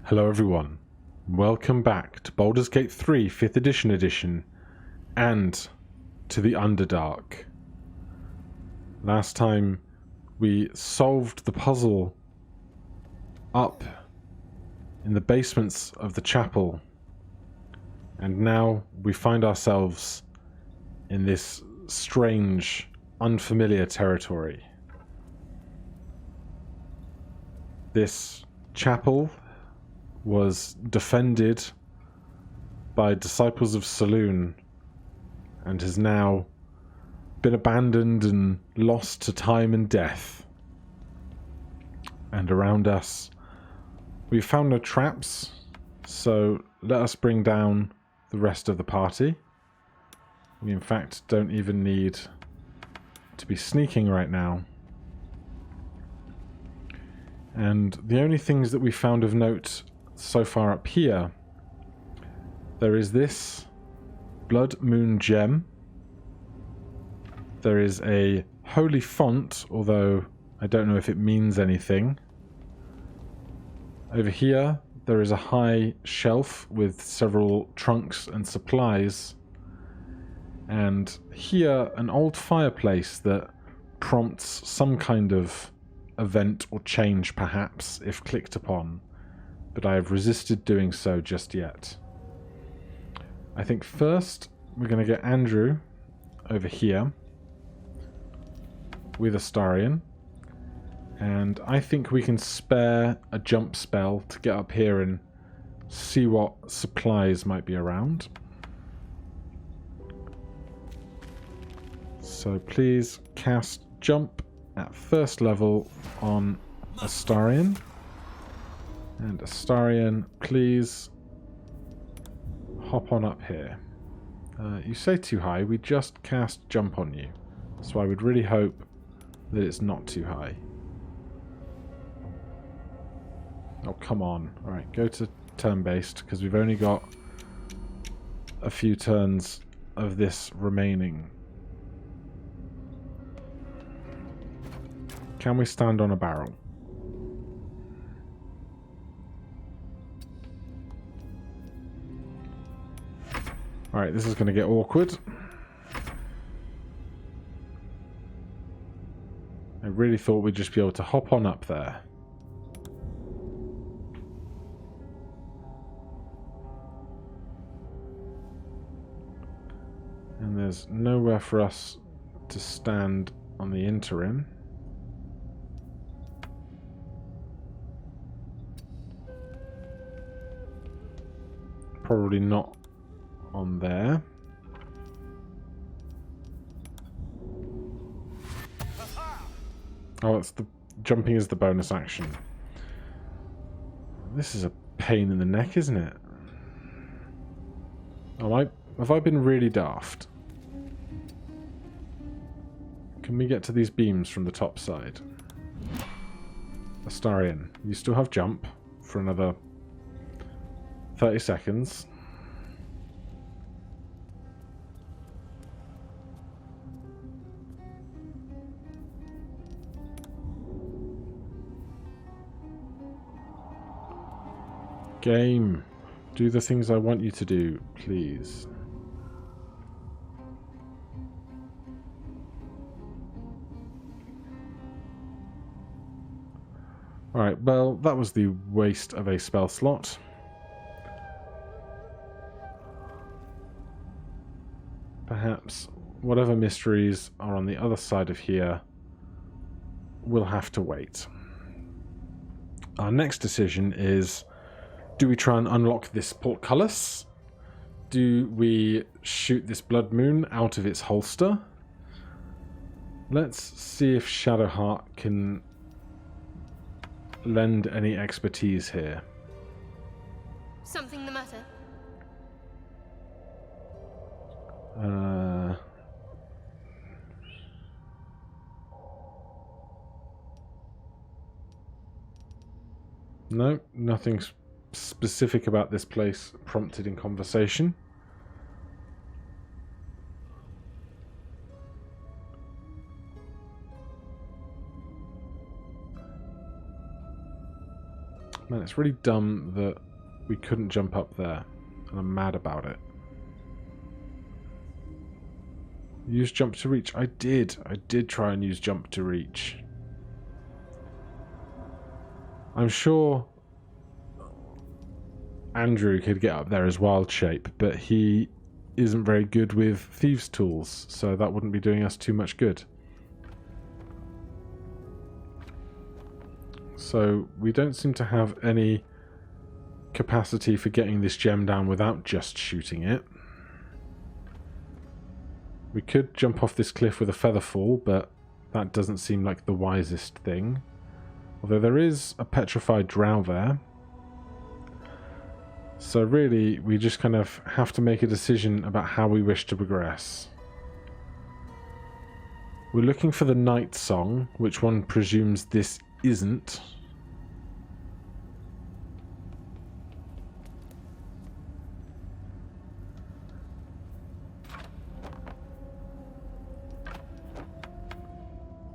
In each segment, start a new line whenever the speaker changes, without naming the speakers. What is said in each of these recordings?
Hello everyone, welcome back to Baldur's Gate 3 5th edition and to the Underdark. Last time we solved the puzzle up in the basements of the chapel, and now we find ourselves in this strange, unfamiliar territory. This chapel was defended by disciples of Saloon and has now been abandoned and lost to time and death. And around us, we've found no traps, so let us bring down the rest of the party. We in fact don't even need to be sneaking right now. And the only things that we found of note so far up here, there is this blood moon gem. There is a holy font, although I don't know if it means anything. Over here, there is a high shelf with several trunks and supplies. And here, an old fireplace that prompts some kind of event or change, perhaps, if clicked upon. But I have resisted doing so just yet. I think first we're going to get Andrew over here with Astarion, and I think we can spare a jump spell to get up here and see what supplies might be around. So please cast jump at first level on Astarion. And Astarion, please hop on up here. You say too high, we just cast jump on you. So I would really hope that it's not too high. Oh, come on. Alright, go to turn-based, because we've only got a few turns of this remaining. Can we stand on a barrel? Alright, this is going to get awkward. I really thought we'd just be able to hop on up there. And there's nowhere for us to stand on the interim. Probably not on there. Oh, it's the jumping is the bonus action. This is a pain in the neck, isn't it? Oh, have I been really daft? Can we get to these beams from the top side? Astarion, you still have jump for another 30 seconds. Game, do the things I want you to do, please. Alright, well, that was the waste of a spell slot. Perhaps whatever mysteries are on the other side of here will have to wait. Our next decision is, do we try and unlock this portcullis? Do we shoot this blood moon out of its holster? Let's see if Shadowheart can lend any expertise here.
Something the matter?
No, nothing specific about this place prompted in conversation. Man, it's really dumb that we couldn't jump up there. And I'm mad about it. Use jump to reach. I did try and use jump to reach. I'm sure Andrew could get up there as wild shape, but he isn't very good with thieves' tools, so that wouldn't be doing us too much good. So we don't seem to have any capacity for getting this gem down without just shooting it. We could jump off this cliff with a feather fall, but that doesn't seem like the wisest thing. Although there is a petrified drow there. So really, we just kind of have to make a decision about how we wish to progress. We're looking for the night song, which one presumes this isn't.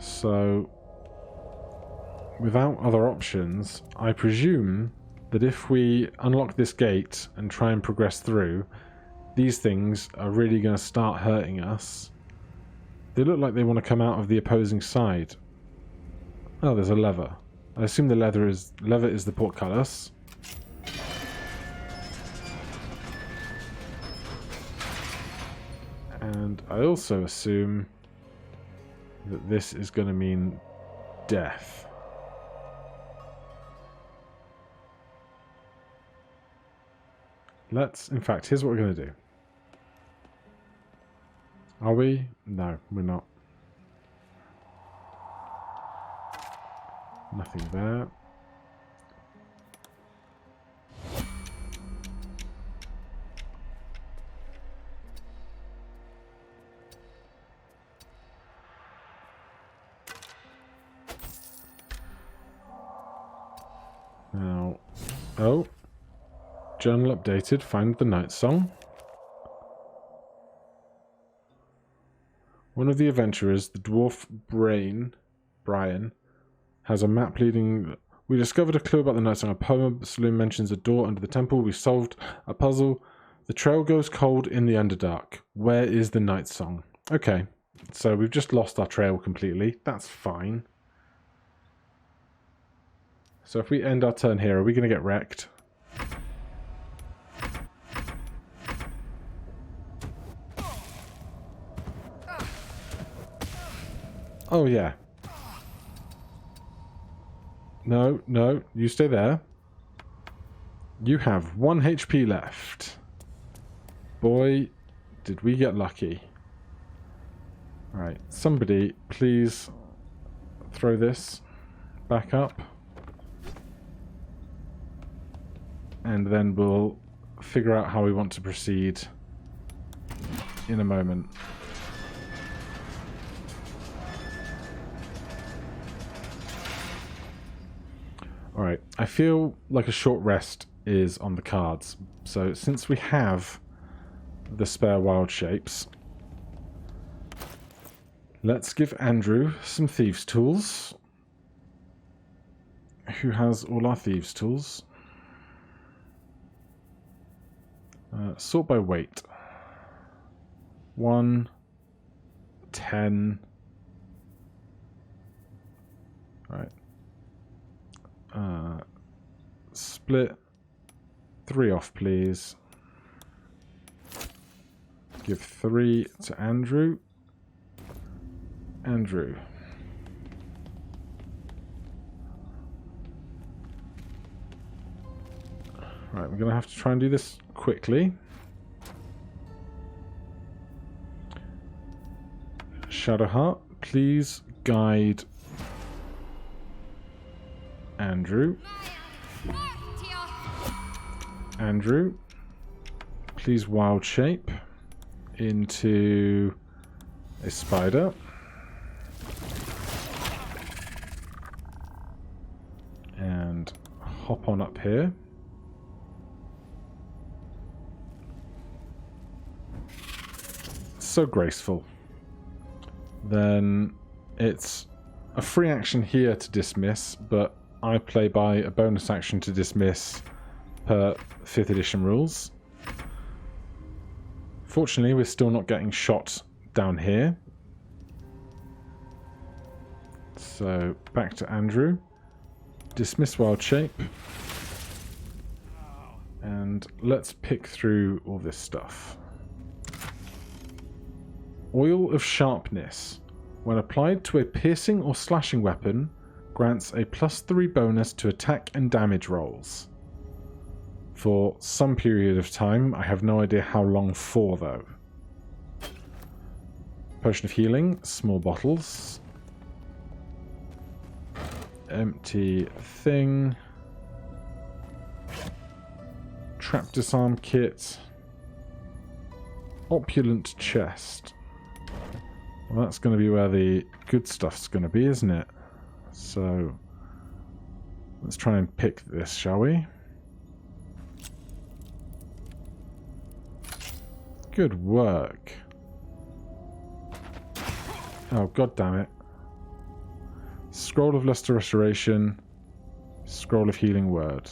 So, without other options, I presume that if we unlock this gate and try and progress through, these things are really going to start hurting us. They look like they want to come out of the opposing side. Oh, there's a lever. I assume the lever is the portcullis. And I also assume that this is going to mean death. In fact, here's what we're going to do. Are we? No, we're not. Nothing there. Now, oh, journal updated, find the night song. One of the adventurers, the dwarf Brian, has a map leading... We discovered a clue about the night song. A poem saloon mentions a door under the temple. We solved a puzzle. The trail goes cold in the Underdark. Where is the night song? Okay, so we've just lost our trail completely. That's fine. So if we end our turn here, are we going to get wrecked? Oh, yeah. No, no, you stay there. You have 1 HP left. Boy, did we get lucky. Alright, somebody please throw this back up. And then we'll figure out how we want to proceed in a moment. Alright, I feel like a short rest is on the cards. So since we have the spare wild shapes, let's give Andrew some thieves' tools. Who has all our thieves' tools? Sort by weight. 1, 10. Right. Split 3 off, please. Give 3 to Andrew. Andrew. Right, we're going to have to try and do this quickly. Shadowheart, please guide Andrew. Andrew, please wild shape into a spider. And hop on up here. So graceful. Then it's a free action here to dismiss, but I play by a bonus action to dismiss per 5th edition rules. Fortunately, we're still not getting shot down here. So, back to Andrew. Dismiss wild shape. And let's pick through all this stuff. Oil of Sharpness. When applied to a piercing or slashing weapon, grants a +3 bonus to attack and damage rolls. For some period of time, I have no idea how long for though. Potion of Healing, small bottles. Empty thing. Trap disarm kit. Opulent chest. Well, that's going to be where the good stuff's going to be, isn't it? So, let's try and pick this, shall we? Good work. Oh, god damn it. Scroll of Luster Restoration. Scroll of Healing Word.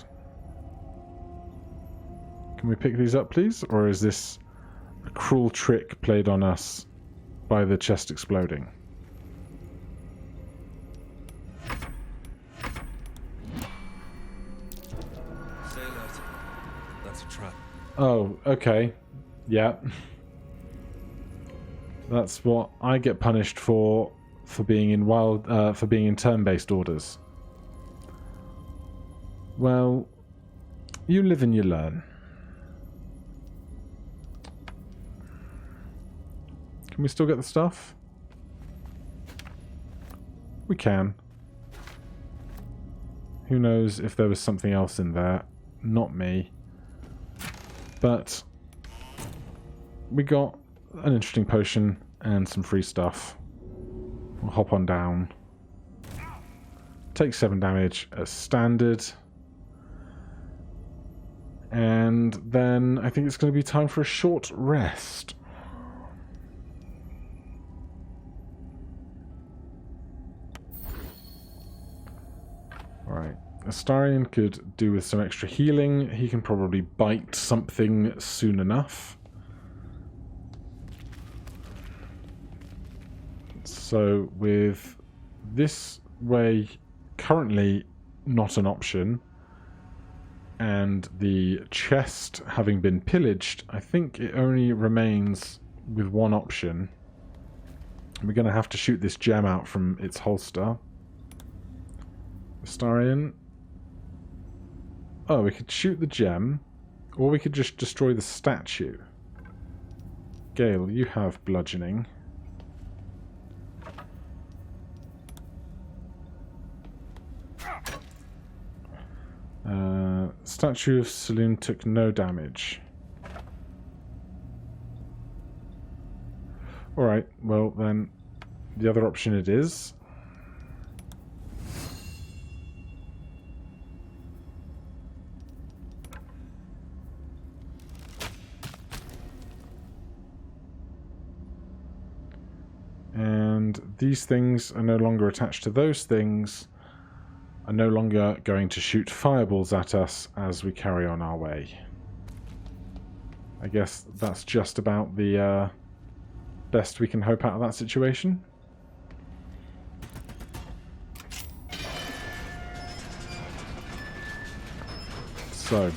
Can we pick these up, please? Or is this a cruel trick played on us by the chest exploding?
Say that. That's a trap.
Oh, okay. Yeah. That's what I get punished for being in for being in turn-based orders. Well, you live and you learn. Can we still get the stuff? We can. Who knows if there was something else in there? Not me. But we got an interesting potion and some free stuff. We'll hop on down. Take 7 damage as standard. And then I think it's going to be time for a short rest. Alright, Astarion could do with some extra healing. He can probably bite something soon enough. So with this way currently not an option, and the chest having been pillaged, I think it only remains with one option. We're going to have to shoot this gem out from its holster. Astarion. Oh, we could shoot the gem, or we could just destroy the statue. Gale, you have bludgeoning. Statue of Saloon took no damage. Alright, well then, the other option it is. And these things are no longer attached to those things, are no longer going to shoot fireballs at us as we carry on our way. I guess that's just about the best we can hope out of that situation. So,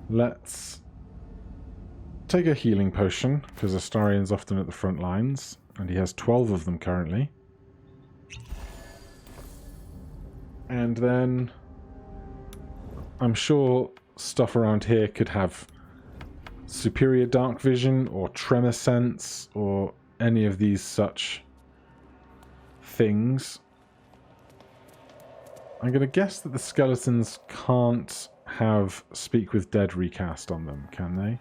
let's take a healing potion, because Astarion's often at the front lines, and he has 12 of them currently. And then I'm sure stuff around here could have superior dark vision or tremor sense or any of these such things. I'm going to guess that the skeletons can't have Speak with Dead recast on them, can they?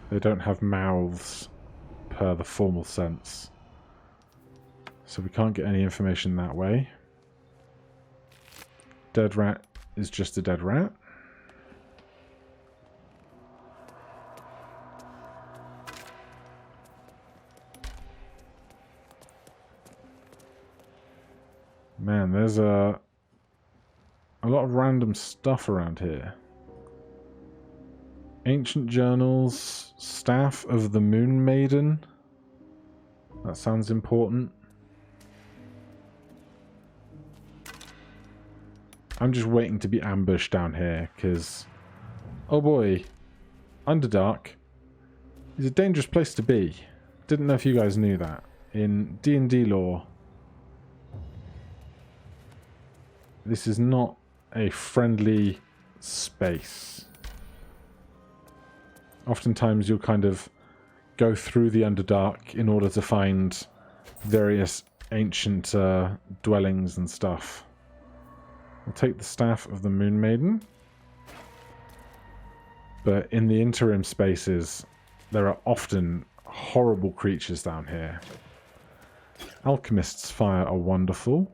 They don't have mouths per the formal sense. So we can't get any information that way. Dead rat is just a dead rat. Man, there's a lot of random stuff around here. Ancient journals, staff of the Moon Maiden. That sounds important. I'm just waiting to be ambushed down here, because... oh boy, Underdark is a dangerous place to be. Didn't know if you guys knew that. In D&D lore, this is not a friendly space. Oftentimes you'll kind of go through the Underdark in order to find various ancient dwellings and stuff. We'll take the staff of the Moon Maiden. But in the interim spaces, there are often horrible creatures down here. Alchemist's fire are wonderful.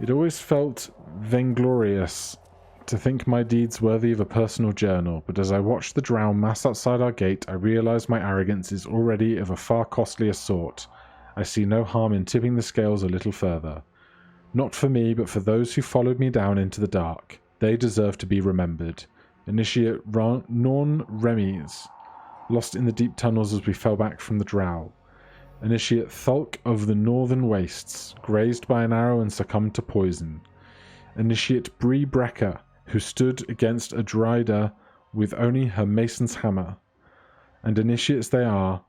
It always felt vainglorious to think my deeds worthy of a personal journal, but as I watched the drow mass outside our gate, I realized my arrogance is already of a far costlier sort. I see no harm in tipping the scales a little further. Not for me, but for those who followed me down into the dark. They deserve to be remembered. Initiate Norn Remies, lost in the deep tunnels as we fell back from the drow. Initiate Thulk of the Northern Wastes, grazed by an arrow and succumbed to poison. Initiate Bree Brecker, who stood against a Dryder with only her mason's hammer. And initiates they are,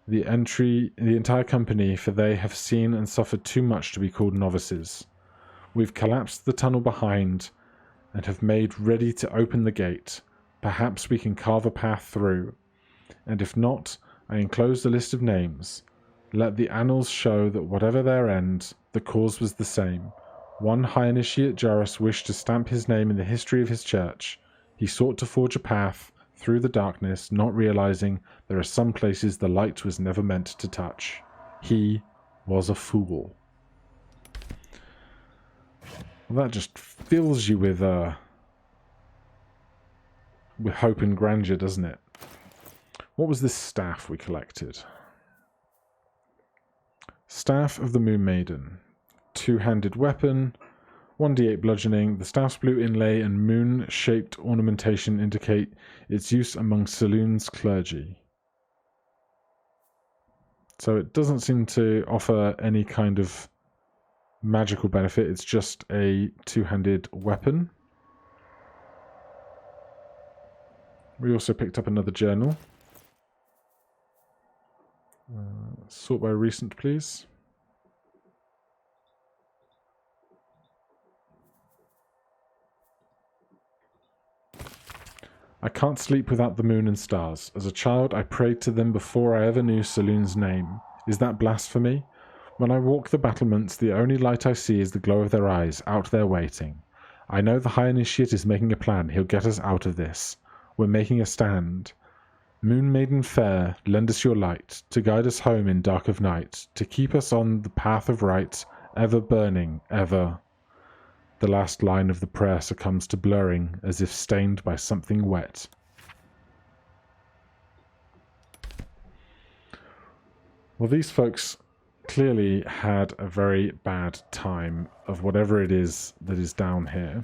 the entire company, for they have seen and suffered too much to be called novices. We've collapsed the tunnel behind, and have made ready to open the gate. Perhaps we can carve a path through. And if not, I enclose the list of names. Let the annals show that whatever their end, the cause was the same. One High Initiate Jarus wished to stamp his name in the history of his church. He sought to forge a path through the darkness, not realizing there are some places the light was never meant to touch. He was a fool. Well, that just fills you with hope and grandeur, doesn't it? What was this staff we collected? Staff of the Moon Maiden. Two-handed weapon, 1d8 bludgeoning. The staff's blue inlay and moon-shaped ornamentation indicate its use among Saloon's clergy. So it doesn't seem to offer any kind of magical benefit. It's just a two-handed weapon. We also picked up another journal. Sort by recent, please. I can't sleep without the moon and stars. As a child, I prayed to them before I ever knew Saloon's name. Is that blasphemy? When I walk the battlements, the only light I see is the glow of their eyes, out there waiting. I know the High Initiate is making a plan. He'll get us out of this. We're making a stand. Moon Maiden fair, lend us your light, to guide us home in dark of night, to keep us on the path of right, ever burning, ever. The last line of the prayer succumbs to blurring, as if stained by something wet. Well, these folks clearly had a very bad time of whatever it is that is down here.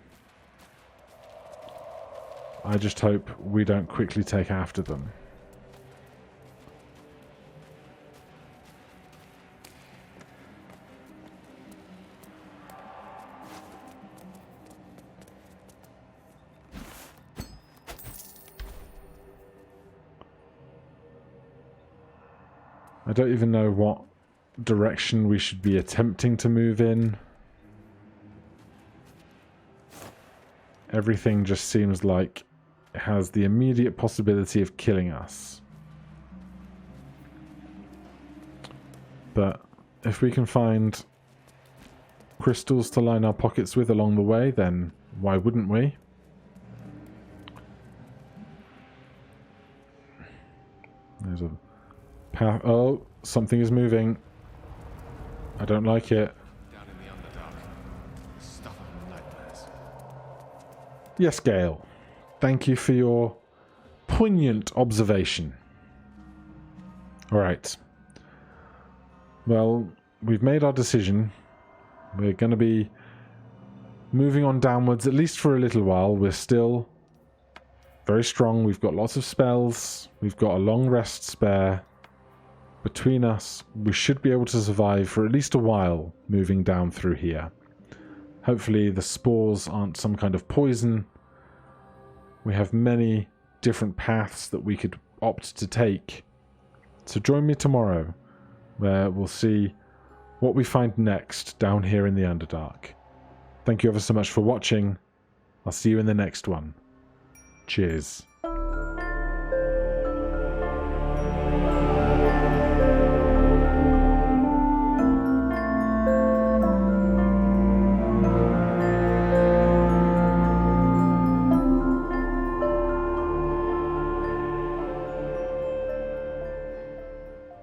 I just hope we don't quickly take after them. I don't even know what direction we should be attempting to move in. Everything just seems like it has the immediate possibility of killing us. But if we can find crystals to line our pockets with along the way, then why wouldn't we? There's a path. Oh, something is moving. I don't like it.
Down in the Underdark. Stuff of nightmares.
Yes, Gale. Thank you for your poignant observation. Alright. Well, we've made our decision. We're going to be moving on downwards, at least for a little while. We're still very strong. We've got lots of spells. We've got a long rest spare. Between us, we should be able to survive for at least a while moving down through here. Hopefully the spores aren't some kind of poison. We have many different paths that we could opt to take. So join me tomorrow, where we'll see what we find next down here in the Underdark. Thank you ever so much for watching. I'll see you in the next one. Cheers.